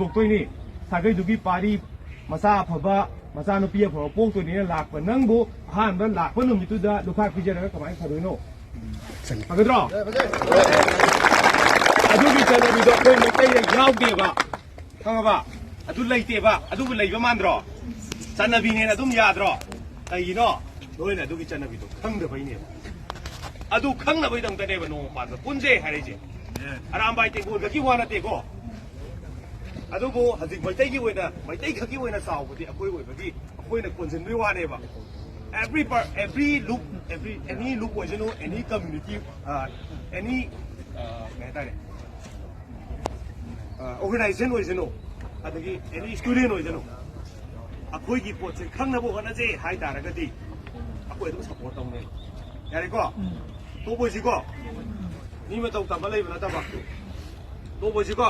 ดกตัวนี่ถ้าเกิดดูกี่ปารีมาซาพบะมาซาโนเปียพอโป้งตัวนี้หลักเป็นนั่งบุผ่านมันหลักเป็นหนุ่มจุดได้ลูกค้าพิจารณาก็ไม่ขายโน่มากันรออะดูกี่เจอมีดอกเป็นไม่ได้ยาวเดียวะข้างบ่าอะดูเลยเดียวะอะดูเลยประมาณรอจันนบีเนี่ยนะดูมียาดรอไอ้ยีโน่โดยนะดูกี่จันนบีดูข้างเดียวไปเนี่ยอะดูข้างน่ะไปตั้งแต่เด็กมันโน่ปาดปุ่นเจ้หายเจ้อารามไปเตะกูกับกี่วันน่ะเตะกูอะดูกูหาสิ่งไม่ได้กี่วันน่ะไม่ได้กี่วันน่ะสาวพอดีอะคุยวันพอดีอะคุยน่ะคนเซนไม่ว่าเนี่ยบ่ every look any look was you know any community any ไงได้เนี่ยorganization was you know อะตะกี้ any student was you know อะคุยกี่ปวดเส้นข้างน่ะพวกนั้นเจ้หายตาแล้วก็ดีอะคุยต้อง support ตรงนี้อย่างไรก็ตัวบริสุทธิ์ก็นี่ไม่ต้องทำอะไรมันนะจ๊ะบ่ตัวบริสุทธิ์ก็